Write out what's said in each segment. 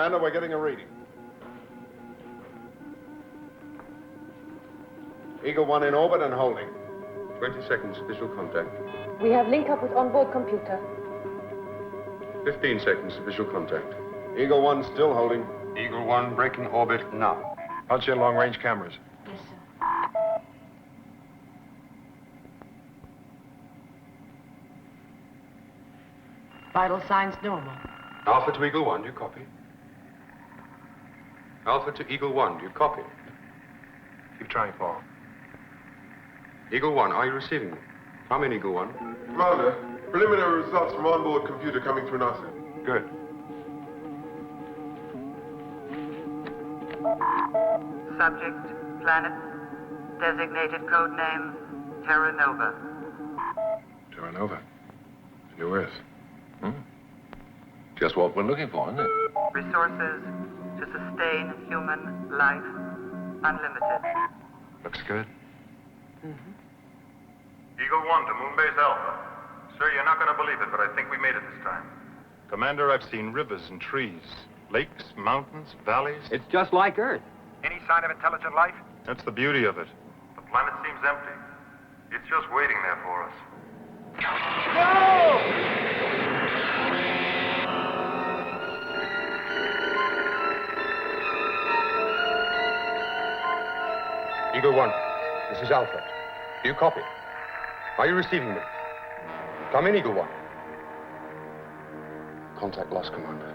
Commander, we're getting a reading. Eagle 1 in orbit and holding. 20 seconds, visual contact. We have link up with onboard computer. 15 seconds, visual contact. Eagle 1 still holding. Eagle 1, breaking orbit now. Punch in long-range cameras. Yes, sir. Vital signs normal. Alpha to Eagle 1, do you copy? Alpha to Eagle 1, do you copy? Keep trying, Paul. Eagle 1, are you receiving me? Come in, Eagle 1. Commander, preliminary results from onboard computer coming through NASA. Good. Subject, planet, designated code name, Terra Nova. Terra Nova. New Earth. Just what we're looking for, isn't it? Resources to sustain human life, unlimited. Looks good. Eagle 1 to Moonbase Alpha. Sir, you're not going to believe it, but I think we made it this time. Commander, I've seen rivers and trees, lakes, mountains, valleys. It's just like Earth. Any sign of intelligent life? That's the beauty of it. The planet seems empty. It's just waiting there for us. Eagle 1, this is Alpha. Do you copy? Are you receiving me? Come in, Eagle 1. Contact lost, Commander.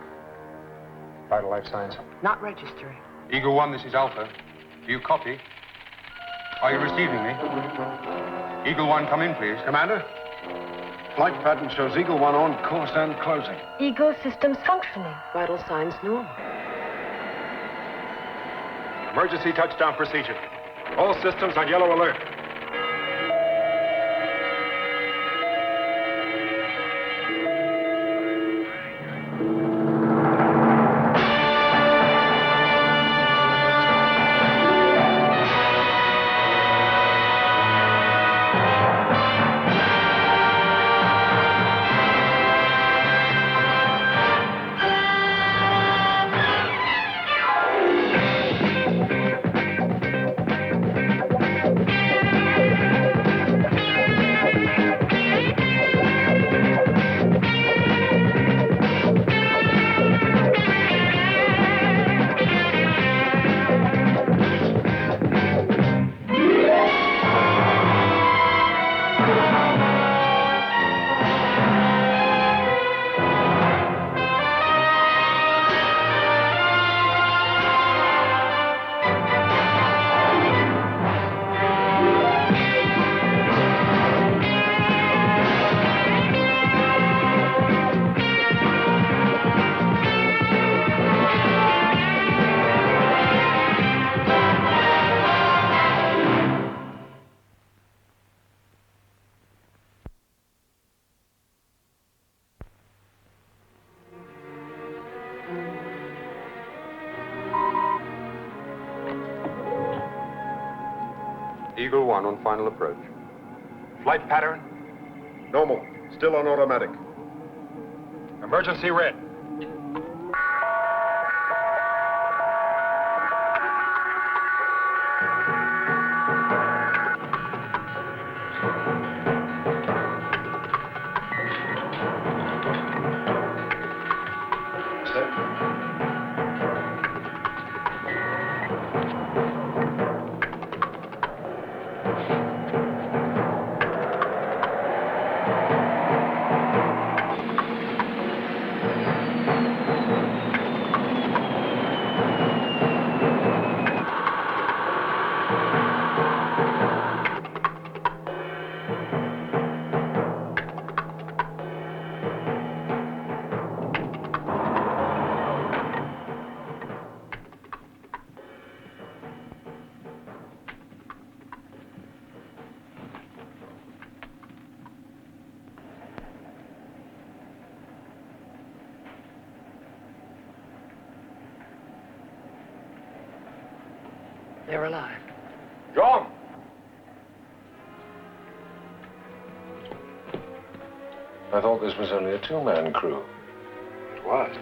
Vital life signs. Not registering. Eagle 1, this is Alpha. Do you copy? Are you receiving me? Eagle 1, come in, please. Commander? Flight pattern shows Eagle 1 on course and closing. Eagle systems functioning. Vital signs normal. Emergency touchdown procedure. All systems on yellow alert. Eagle 1 on final approach. Flight pattern? Normal. Still on automatic. Emergency red. They're alive. John! I thought this was only a two-man crew. It was.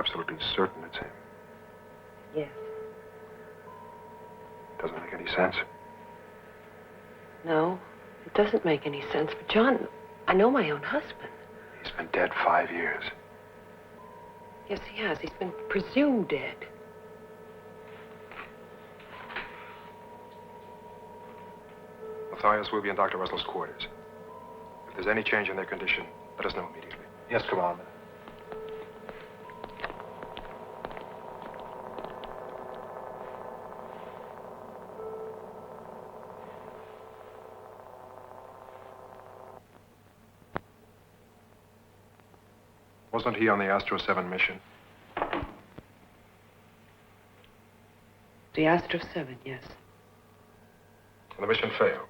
absolutely certain it's him? Yes. Doesn't make any sense. No, it doesn't make any sense. But, John, I know my own husband. He's been dead 5 years. Yes, he has. He's been presumed dead. Matthias will be in Dr. Russell's quarters. If there's any change in their condition, let us know immediately. Yes, Commander. Wasn't he on the Astro 7 mission? The Astro 7, yes. And the mission failed.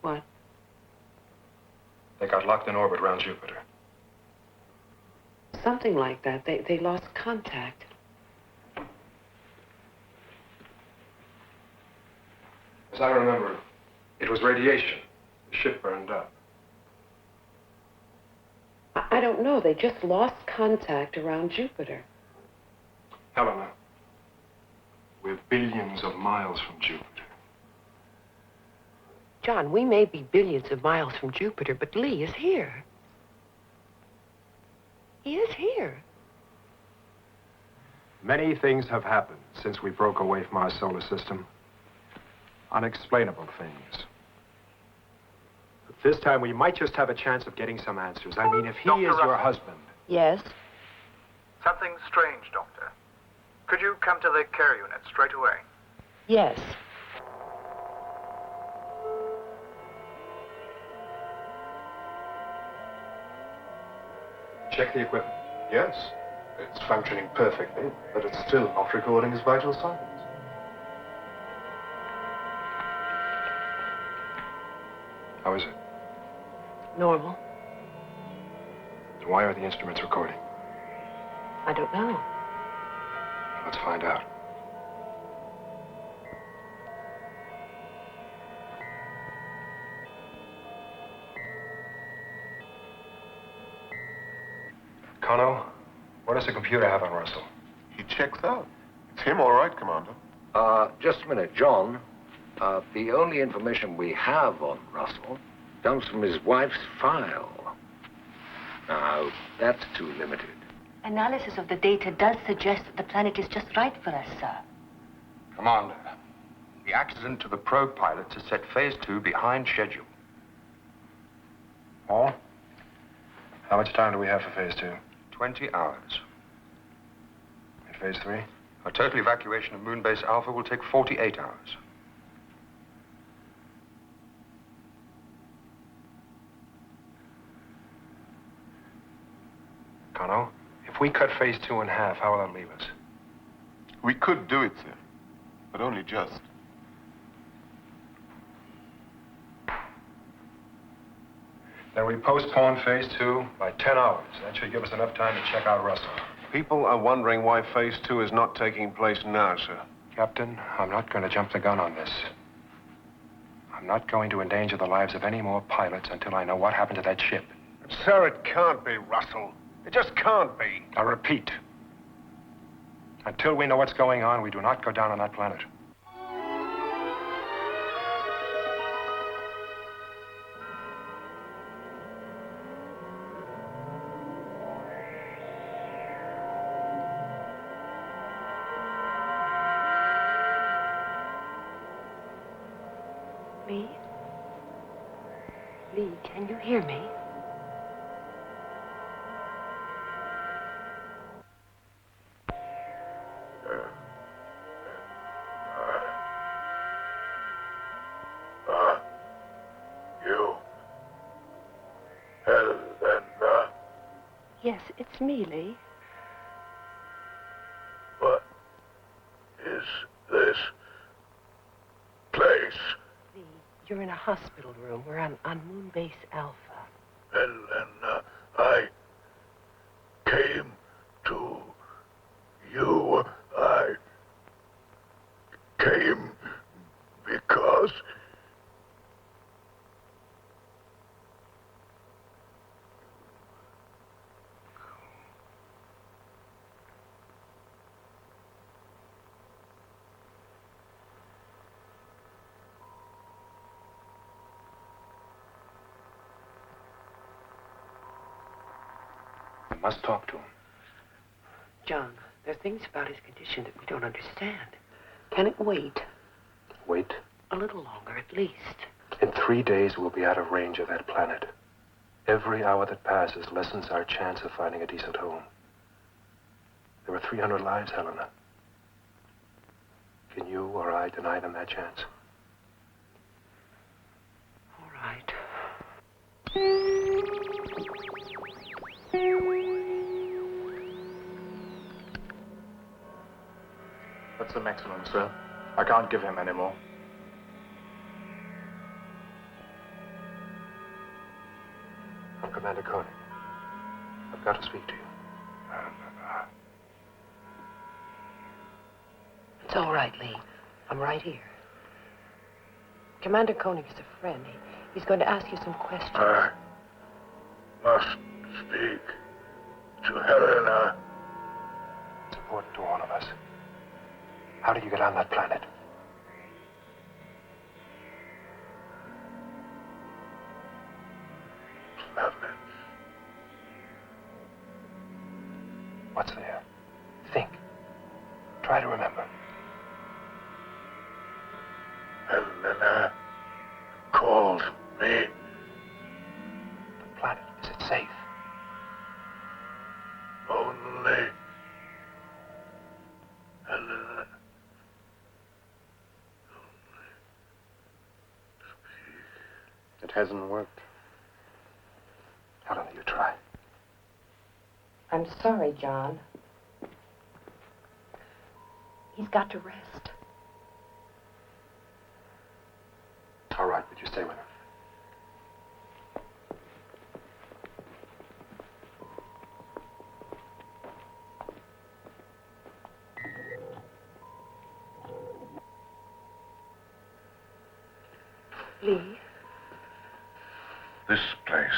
What? They got locked in orbit around Jupiter. Something like that. They lost contact. As I remember, it was radiation. The ship burned up. I don't know. They just lost contact around Jupiter. Helena, we're billions of miles from Jupiter. John, we may be billions of miles from Jupiter, but Lee is here. He is here. Many things have happened since we broke away from our solar system. Unexplainable things. But this time we might just have a chance of getting some answers. I mean, if he Dr. is your Russell. husband. Yes? Something strange, Doctor. Could you come to the care unit straight away? Yes. Check the equipment. Yes, it's functioning perfectly, but it's still not recording his vital signs. How is it? Normal. And why are the instruments recording? I don't know. Let's find out. Connell, what does the computer have on Russell? He checks out. It's him, all right, Commander. Just a minute, John. The only information we have on Russell comes from his wife's file. Now, that's too limited. Analysis of the data does suggest that the planet is just right for us, sir. Commander, the accident to the probe pilots has set phase 2 behind schedule. Paul? How much time do we have for phase 2? 20 hours. And phase 3? A total evacuation of Moonbase Alpha will take 48 hours. Connell, if we cut phase 2 in half, how will that leave us? We could do it, sir, but only just. Then we postpone phase 2 by 10 hours. That should give us enough time to check out Russell. People are wondering why Phase 2 is not taking place now, sir. Captain, I'm not going to jump the gun on this. I'm not going to endanger the lives of any more pilots until I know what happened to that ship. Sir, it can't be Russell. It just can't be. I repeat, until we know what's going on, we do not go down on that planet. Lee? Lee, can you hear me? You. Helena. Yes, it's me, Lee. What is this place? Lee, you're in a hospital room. We're on Moonbase Alpha. Helena, I came to you. I came because must talk to him. John, there are things about his condition that we don't understand. Can it wait? Wait. A little longer, at least. In 3 days, we'll be out of range of that planet. Every hour that passes lessens our chance of finding a decent home. There are 300 lives, Helena. Can you or I deny them that chance? All right. That's the maximum, sir. I can't give him any more. I'm Commander Koenig. I've got to speak to you. It's all right, Lee. I'm right here. Commander Koenig is a friend. He's going to ask you some questions. I must speak to Helena. It's important to all of us. How did you get on that planet? Planet. What's there? Think. Try to remember. Helena called me. The planet, is it safe? Only Helena. It hasn't worked. Helena, you try. I'm sorry, John. He's got to rest. All right, but you stay with him. Lee? This place.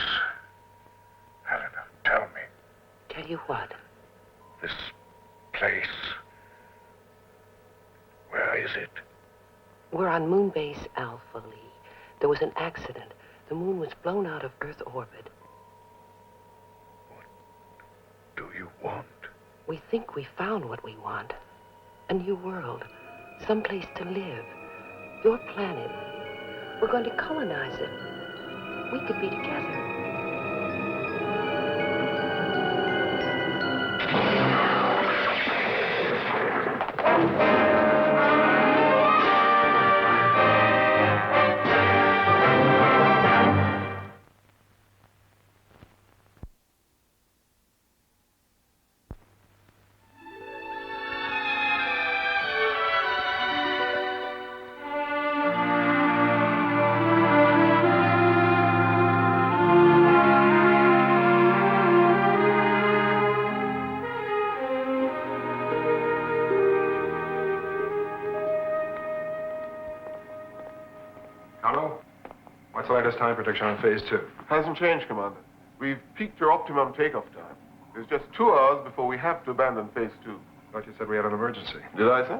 Helena, tell me. Tell you what? This place. Where is it? We're on Moonbase Alpha, Lee. There was an accident. The moon was blown out of Earth orbit. What do you want? We think we found what we want. A new world. Someplace to live. Your planet. We're going to colonize it. We could be together. What's the latest time prediction on phase 2? Hasn't changed, Commander. We've peaked your optimum takeoff time. There's just 2 hours before we have to abandon phase 2. Thought you said we had an emergency. Did I, sir?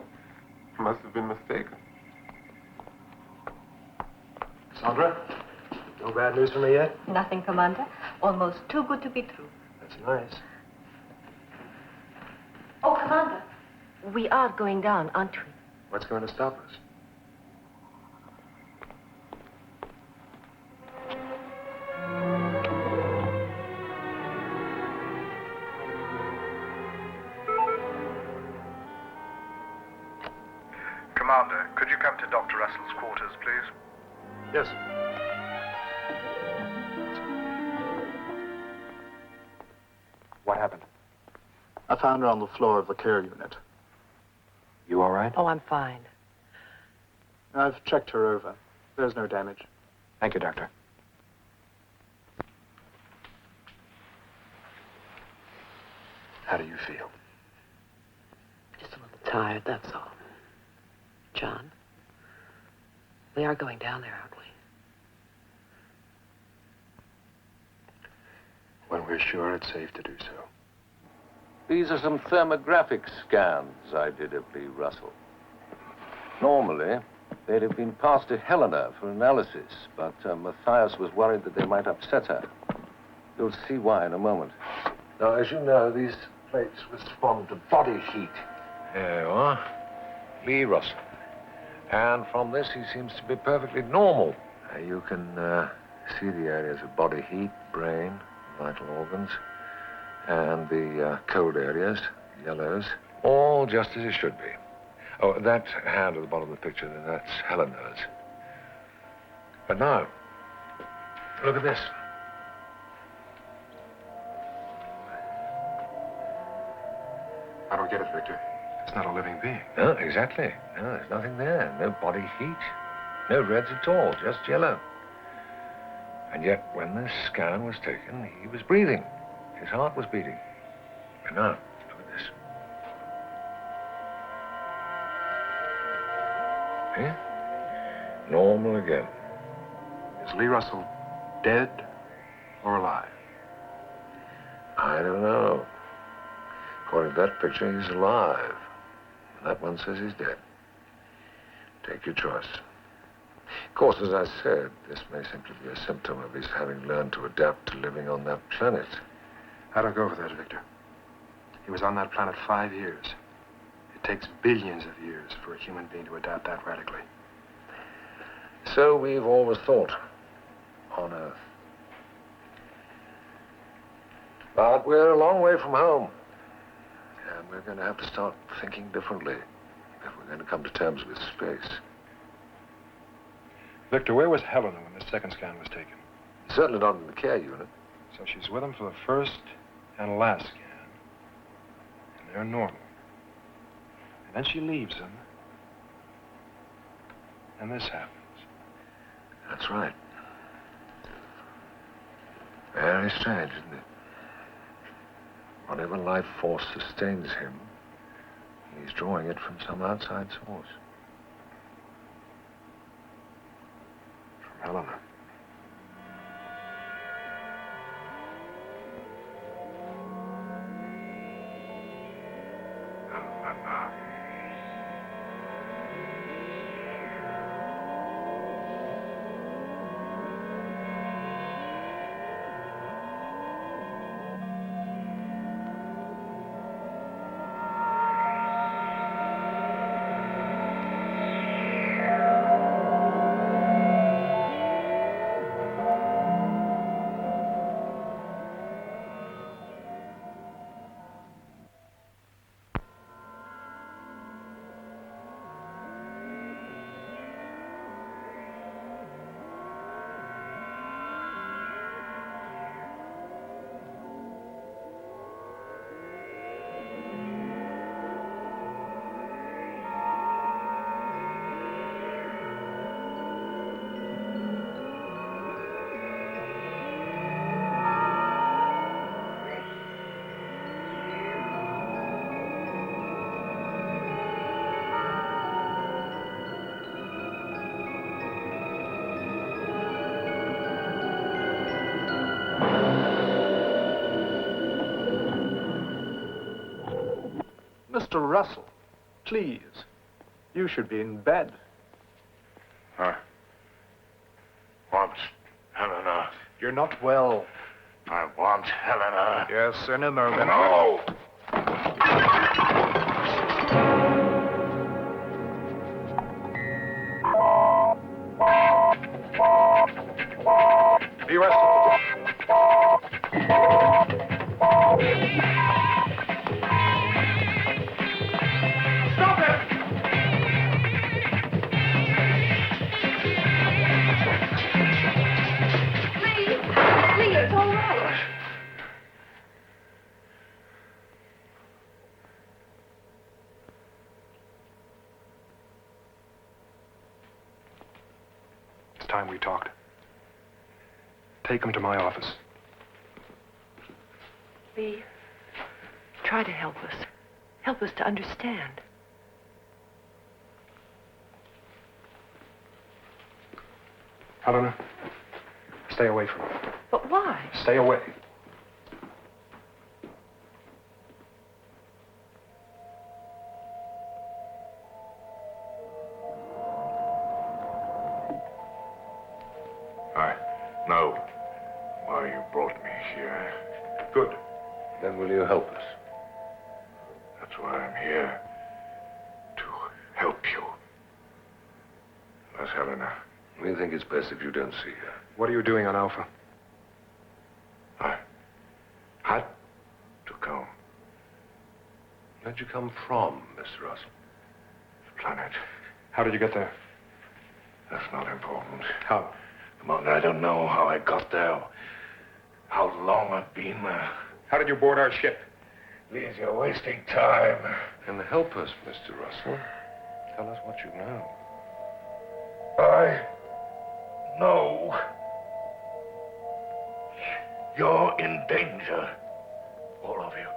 Must have been mistaken. Sandra? No bad news for me yet? Nothing, Commander. Almost too good to be true. That's nice. Oh, Commander. We are going down, aren't we? What's going to stop us? Commander, could you come to Dr. Russell's quarters, please? Yes. What happened? I found her on the floor of the care unit. You all right? Oh, I'm fine. I've checked her over. There's no damage. Thank you, Doctor. How do you feel? Just a little tired, that's all. John, we are going down there, aren't we? When we're sure it's safe to do so. These are some thermographic scans I did of Lee Russell. Normally, they'd have been passed to Helena for analysis, but Matthias was worried that they might upset her. You'll see why in a moment. Now, as you know, these plates respond to body heat. There you are. Lee Russell. And from this, he seems to be perfectly normal. You can see the areas of body heat, brain, vital organs, and the cold areas, yellows, all just as it should be. Oh, that hand at the bottom of the picture, that's Helena's. But now, look at this. I don't get it, Victor. It's not a living being. No, exactly. No, there's nothing there. No body heat. No reds at all, just yellow. And yet, when this scan was taken, he was breathing. His heart was beating. And now, look at this. Here? Normal again. Is Lee Russell dead or alive? I don't know. According to that picture, he's alive. And that one says he's dead. Take your choice. Of course, as I said, this may simply be a symptom of his having learned to adapt to living on that planet. I don't go for that, Victor. He was on that planet 5 years. It takes billions of years for a human being to adapt that radically. So we've always thought on Earth. But we're a long way from home. And we're going to have to start thinking differently if we're going to come to terms with space. Victor, where was Helena when the second scan was taken? Certainly not in the care unit. So she's with him for the first and last scan. And they're normal. And then she leaves him. And this happens. That's right. Very strange, isn't it? Whatever life force sustains him, he's drawing it from some outside source. From Helena. Mr. Russell, please. You should be in bed. I want Helena. You're not well. I want Helena. Yes, in a moment. No! Be rested. Stop it! Lee, it's all right. It's time we talked. Take him to my office. Lee, try to help us. Help us to understand. Helena, stay away from him. But why? Stay away. I know why you brought me here. Good. Then And will you help us? That's why I'm here. To help you. Miss Helena. We think it's best if you don't see her. What are you doing on Alpha? I had to come. Where'd you come from, Mr. Russell? The planet. How did you get there? That's not important. How? Commander, I don't know how I got there. How long I've been there. How did you board our ship? Please, you're wasting time. And help us, Mr. Russell. Tell us what you know. I know. You're in danger. All of you.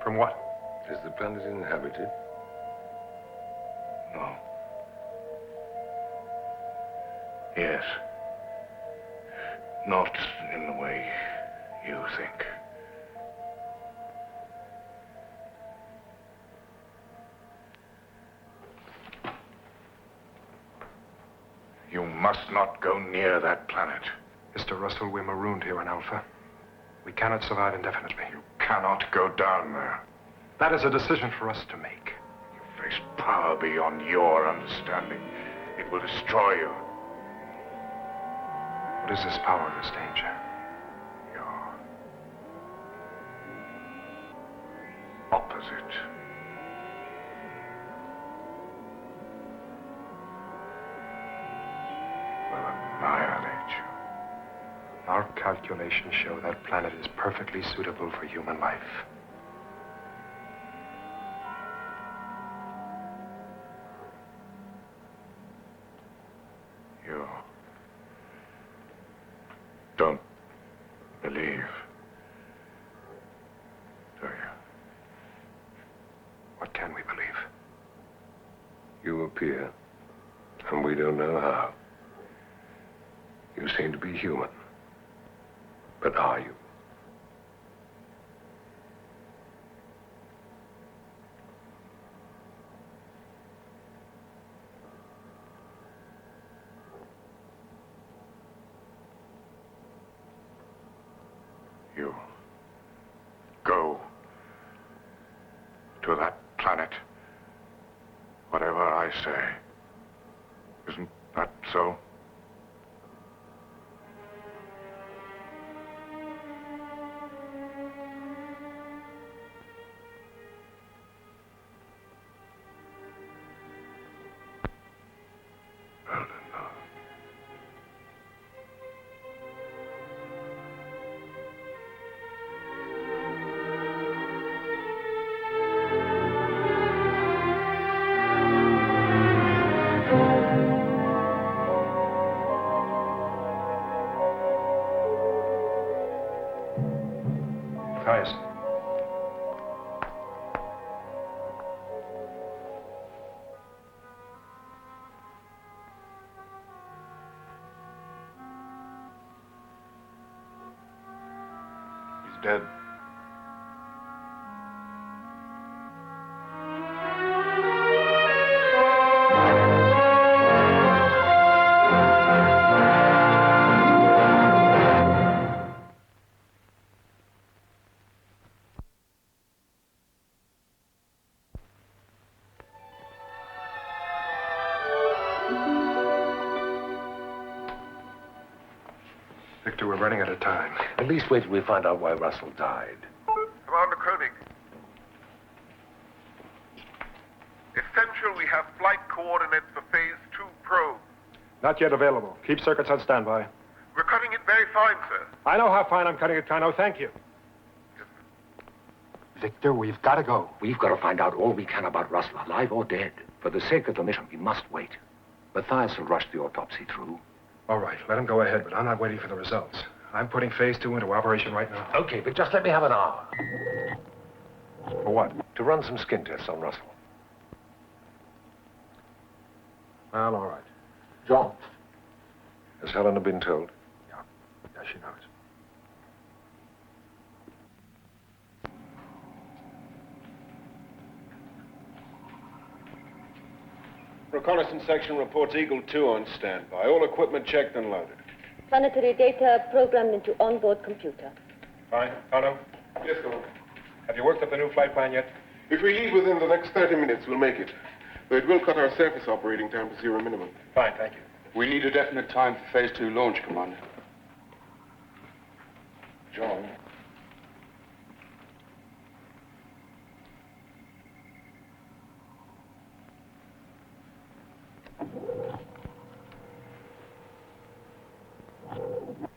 From what? Is the planet inhabited? No. Yes. Not in the way you think. You must not go near that planet. Mr. Russell, we're marooned here on Alpha. We cannot survive indefinitely. You cannot go down there. That is a decision for us to make. You face power beyond your understanding. It will destroy you. What is this power, this danger? Your opposite. Will annihilate you. Our calculations show that planet is perfectly suitable for human life. You don't believe, do you? What can we believe? You appear, and we don't know how. You seem to be human. But are you? You go to that planet, whatever I say. Isn't that so? Guys. He's dead. Victor, we're running out of time. At least wait till we find out why Russell died. Commander Koenig. Essential, we have flight coordinates for Phase 2 probe. Not yet available. Keep circuits on standby. We're cutting it very fine, sir. I know how fine I'm cutting it, Kano. Thank you. Victor, we've got to go. We've got to find out all we can about Russell, alive or dead. For the sake of the mission, we must wait. Matthias will rush the autopsy through. All right, let him go ahead, but I'm not waiting for the results. I'm putting Phase 2 into operation right now. Okay, but just let me have an hour. For what? To run some skin tests on Russell. Well, all right. John. Has Helena been told? Yeah, she knows. Reconnaissance section reports Eagle 2 on standby. All equipment checked and loaded. Planetary data programmed into onboard computer. Fine. Kano? Yes, Commander. Have you worked up the new flight plan yet? If we leave within the next 30 minutes, we'll make it. But it will cut our surface operating time to zero minimum. Fine, thank you. We need a definite time for phase 2 launch, Commander. John.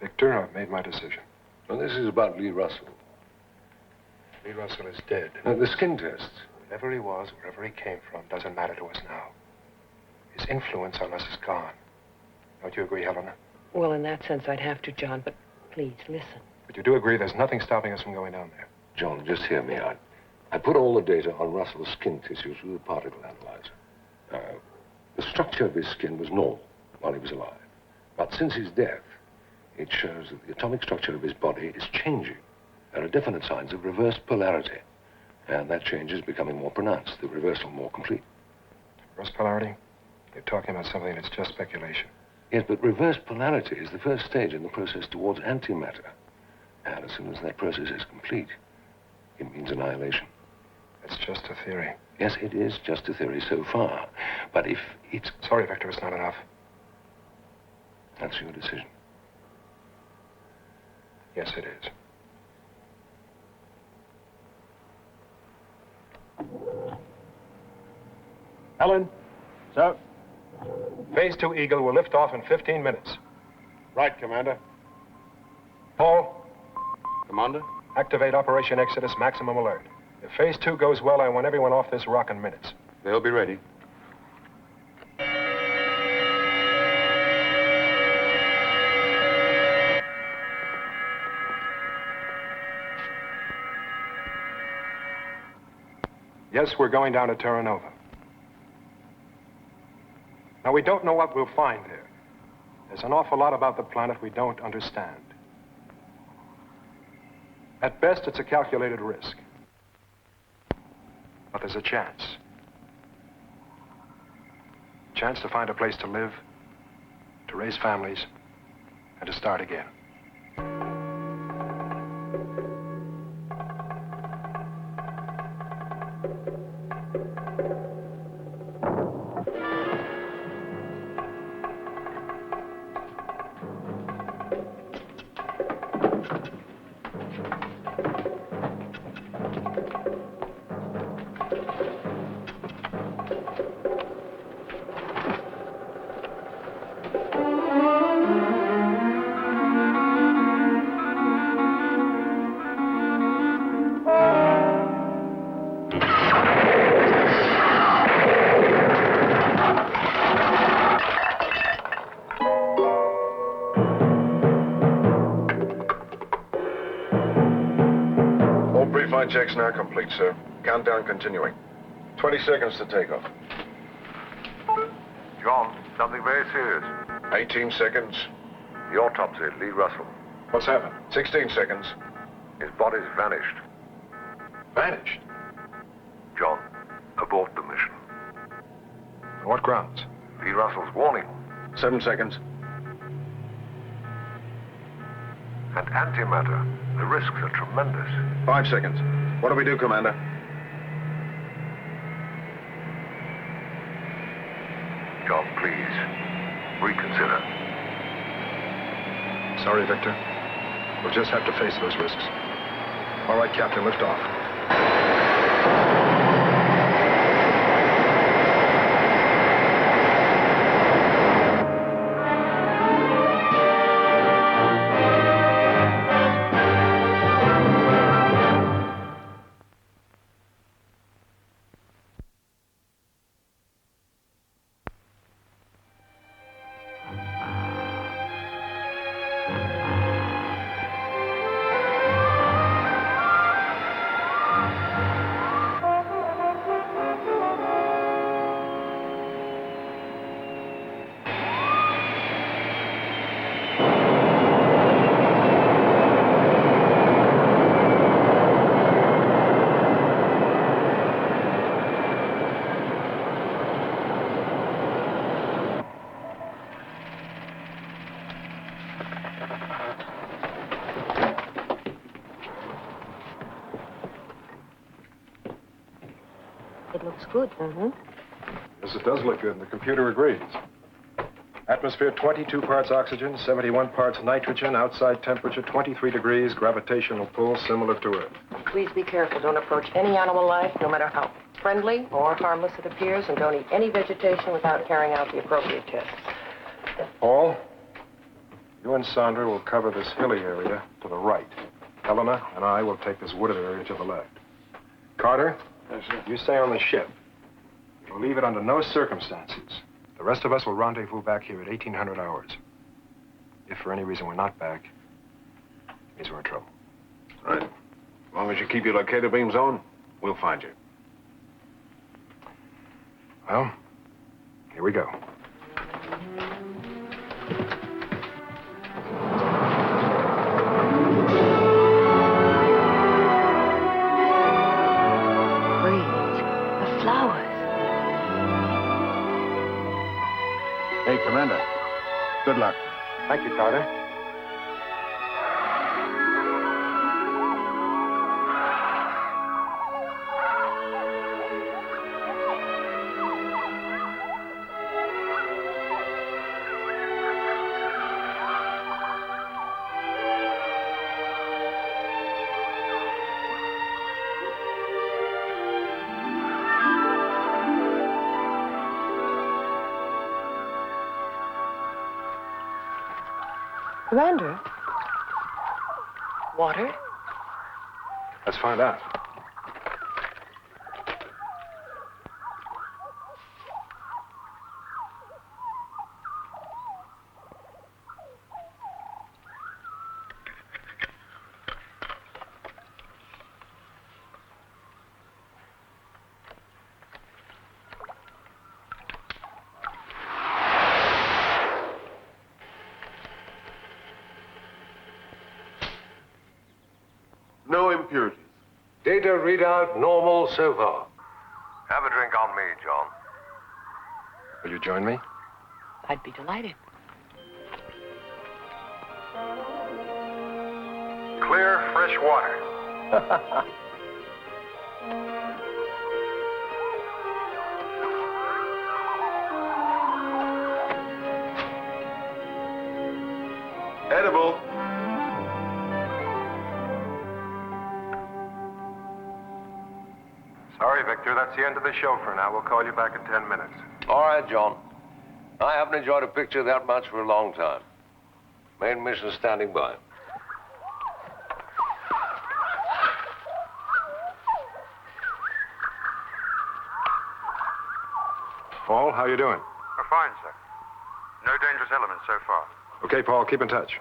Victor, I've made my decision. Well, this is about Lee Russell. Lee Russell is dead. The skin tests. Wherever he was, wherever he came from, doesn't matter to us now. His influence on us is gone. Don't you agree, Helena? Well, in that sense, I'd have to, John, but please, listen. But you do agree there's nothing stopping us from going down there? John, just hear me out. I put all the data on Russell's skin tissue through the particle analyzer. The structure of his skin was normal while he was alive. But since his death, it shows that the atomic structure of his body is changing. There are definite signs of reverse polarity. And that change is becoming more pronounced, the reversal more complete. Reverse polarity? You're talking about something that's just speculation. Yes, but reverse polarity is the first stage in the process towards antimatter. And as soon as that process is complete, it means annihilation. It's just a theory. Yes, it is just a theory so far. But if it's... Sorry, Victor, it's not enough. That's your decision. Yes, it is. Helen? Sir? Phase 2 Eagle will lift off in 15 minutes. Right, Commander. Paul? Commander? Activate Operation Exodus Maximum Alert. If Phase 2 goes well, I want everyone off this rock in minutes. They'll be ready. Yes, we're going down to Terra Nova. Now, we don't know what we'll find there. There's an awful lot about the planet we don't understand. At best, it's a calculated risk. But there's a chance. Chance to find a place to live, to raise families, and to start again. Pre-flight checks now complete, sir. Countdown continuing. 20 seconds to takeoff. John, something very serious. 18 seconds. The autopsy, Lee Russell. What's happened? 16 seconds. His body's vanished. Vanished? John, abort the mission. On what grounds? Lee Russell's warning. 7 seconds. And antimatter. The risks are tremendous. 5 seconds. What do we do, Commander? John, please, reconsider. Sorry, Victor. We'll just have to face those risks. All right, Captain, lift off. food. Mm-hmm. Yes, it does look good, and the computer agrees. Atmosphere, 22 parts oxygen, 71 parts nitrogen, outside temperature, 23 degrees, gravitational pull similar to Earth. Please be careful. Don't approach any animal life, no matter how friendly or harmless it appears, and don't eat any vegetation without carrying out the appropriate tests. Paul, you and Sandra will cover this hilly area to the right. Helena and I will take this wooded area to the left. Carter, Yes, sir. you stay on the ship. We'll leave it under no circumstances. The rest of us will rendezvous back here at 1800 hours. If for any reason we're not back, it means we're in trouble. Right. As long as you keep your locator beams on, we'll find you. Well, here we go. Hey, Commander. Good luck. Thank you, Carter. Commander? Water? Let's find out. No impurities. Data readout normal so far. Have a drink on me, John. Will you join me? I'd be delighted. Clear, fresh water. Edible. Sorry, Victor. That's the end of the show for now. We'll call you back in 10 minutes. All right, John. I haven't enjoyed a picture that much for a long time. Main mission standing by. Paul, how you doing? We're fine, sir. No dangerous elements so far. Okay, Paul, keep in touch.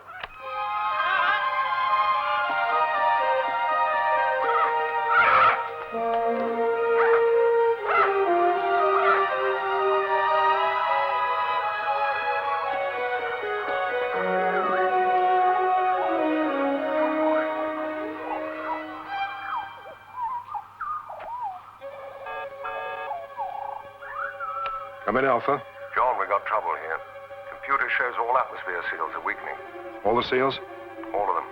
Come in, Alpha. John, we got trouble here. Computer shows all atmosphere seals are weakening. All the seals? All of them.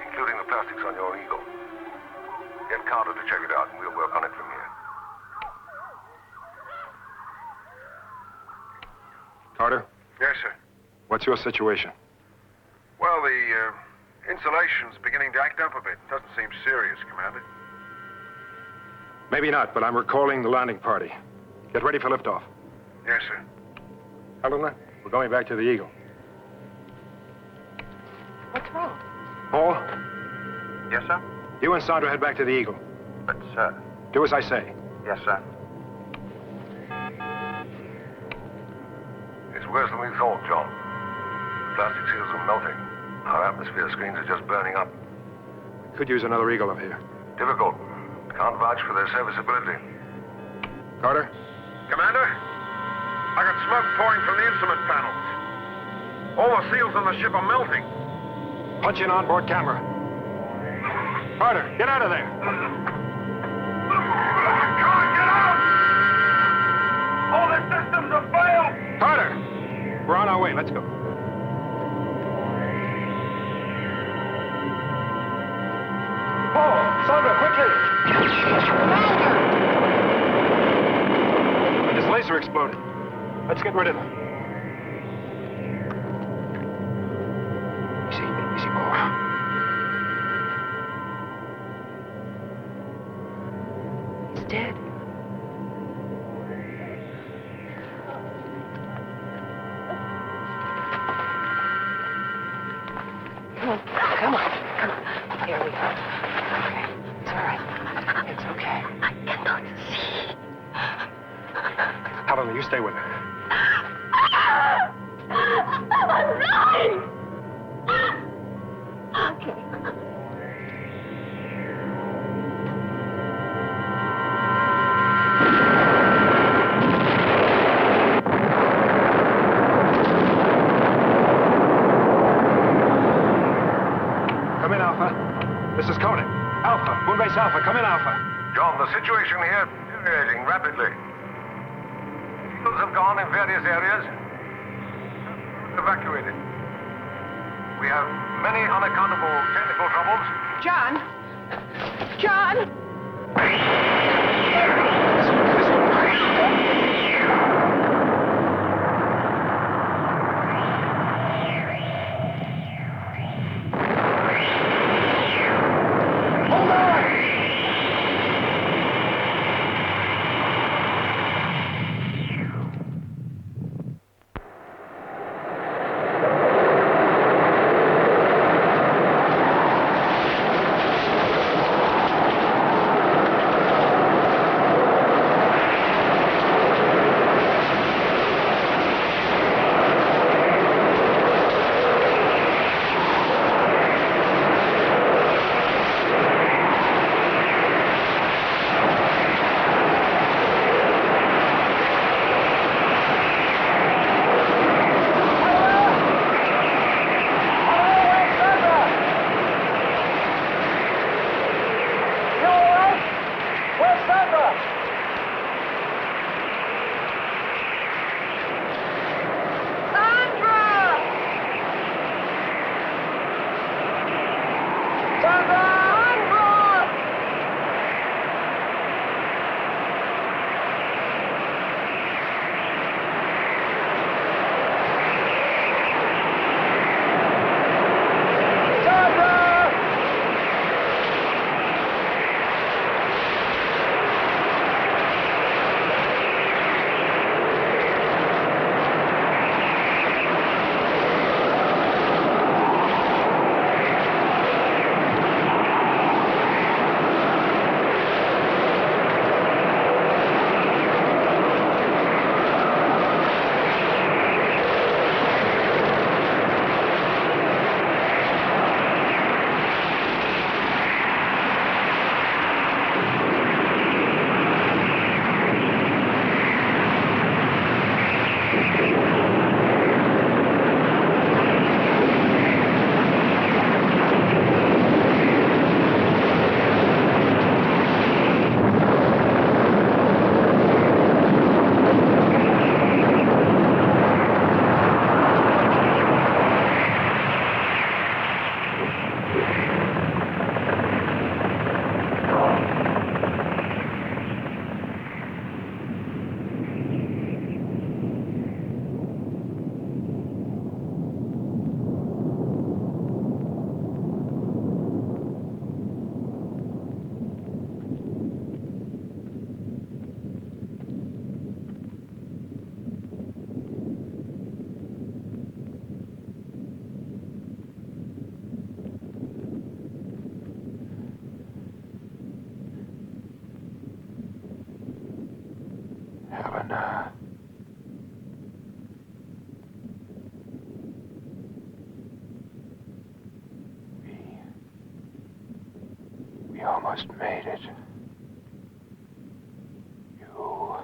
Including the plastics on your Eagle. Get Carter to check it out, and we'll work on it from here. Carter, Yes, sir. what's your situation? Well, the insulation's beginning to act up a bit. Doesn't seem serious, Commander. Maybe not, but I'm recalling the landing party. Get ready for liftoff. Yes, sir. Helena, we're going back to the Eagle. What's wrong? Paul, Yes, sir? you and Sandra head back to the Eagle. But, sir. Do as I say. Yes, sir. It's worse than we thought, John. The plastic seals are melting. Our atmosphere screens are just burning up. Could use another Eagle up here. Difficult. Can't vouch for their serviceability. Carter? Commander, I got smoke pouring from the instrument panels. All the seals on the ship are melting. Punch in onboard camera. Carter, get out of there. I can't get out! All the systems have failed! Carter! We're on our way. Let's go. Paul! Sandra, quickly! Commander! are exploding. Let's get rid of them. Easy, Paul. He's dead. Come on. Here we go. Okay. It's all right. It's okay. I cannot see. Helen, you stay with her. I'm alive! Okay. Come in, Alpha. This is Conan. Alpha. Moonbase Alpha. Come in, Alpha. John, the situation here is deteriorating rapidly. Fields have gone in various areas. Evacuated. We have many unaccountable technical troubles. John! John! Helena. We almost made it. You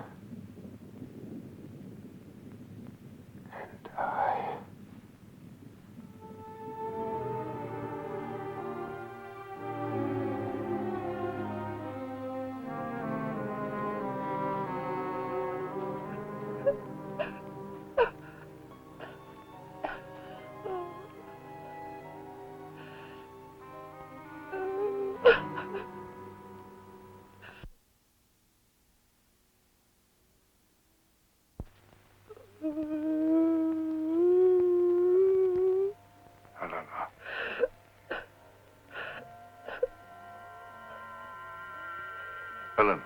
and I. Helena. Helen.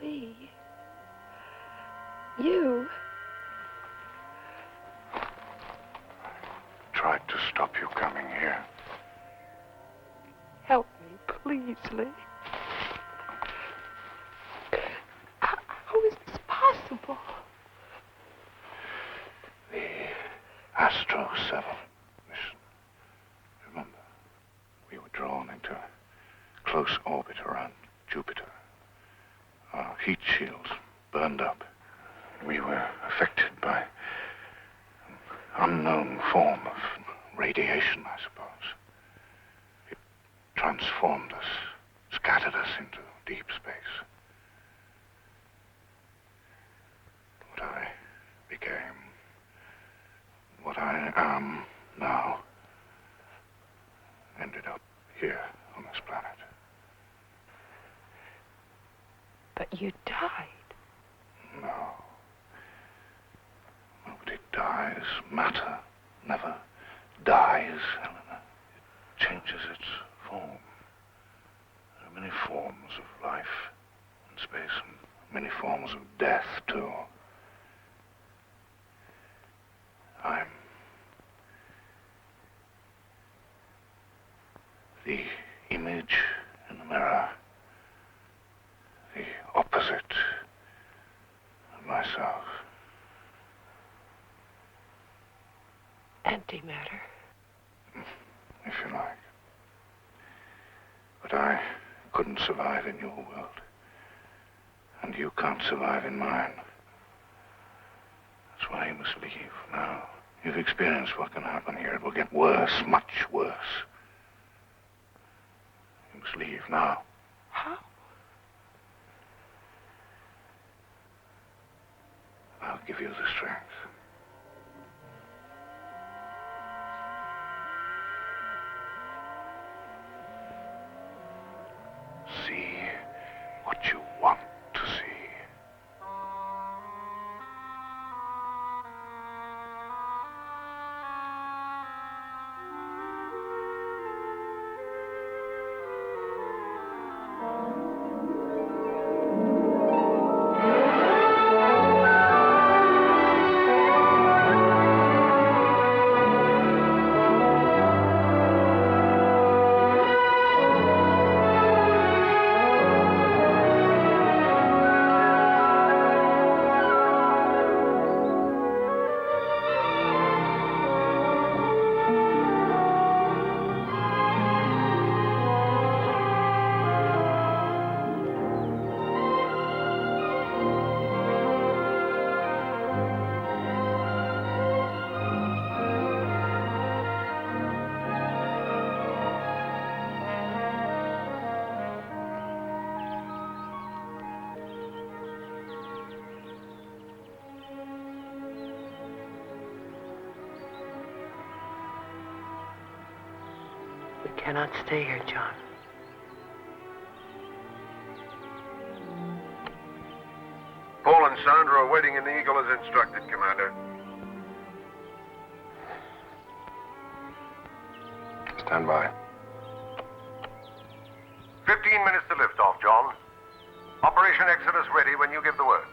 Me. You. Tried to stop you coming here. Help me, please, Lee. How is this possible? The Astro 7 mission. Remember, we were drawn into close orbit around Jupiter. Our heat shields burned up. We were affected by an unknown form of radiation, I suppose. It transformed us, scattered us into deep space. What I became, what I am now, ended up here on this planet. But you died. No. Nobody dies. Matter never dies, Helena. It changes its form. There are many forms of life in space, and many forms of death, too. I'm the image in the mirror, the opposite of myself. Antimatter. If you like. But I couldn't survive in your world. And you can't survive in mine. That's why you must leave now. You've experienced what can happen here. It will get worse, much worse. You must leave now. How? I'll give you the strength. See what you want to see. We cannot stay here, John. Paul and Sandra are waiting in the Eagle as instructed, Commander. Stand by. 15 minutes to lift off, John. Operation Exodus ready when you give the word.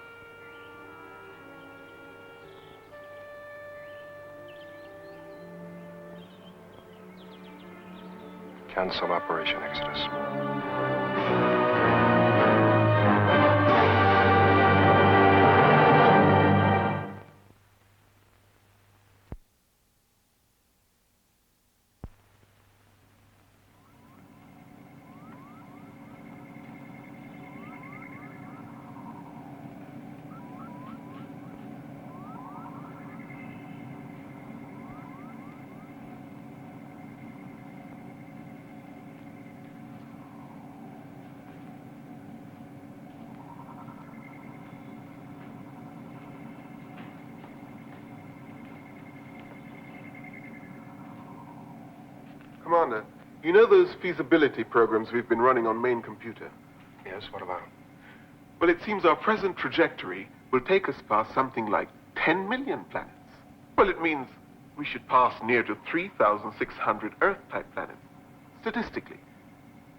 Cancel Operation Exodus. Commander, you know those feasibility programs we've been running on main computer? Yes, what about him? Well, it seems our present trajectory will take us past something like 10 million planets. Well, it means we should pass near to 3,600 Earth-type planets, statistically.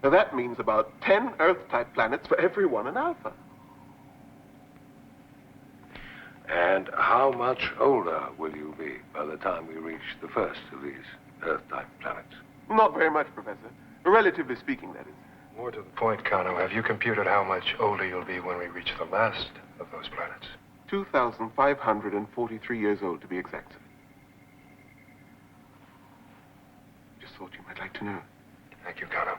Now, that means about 10 Earth-type planets for every one in Alpha. And how much older will you be by the time we reach the first of these Earth-type planets? Not very much, Professor. Relatively speaking, that is. More to the point, Kano, have you computed how much older you'll be when we reach the last of those planets? 2,543 years old, to be exact, sir. Just thought you might like to know. Thank you, Kano.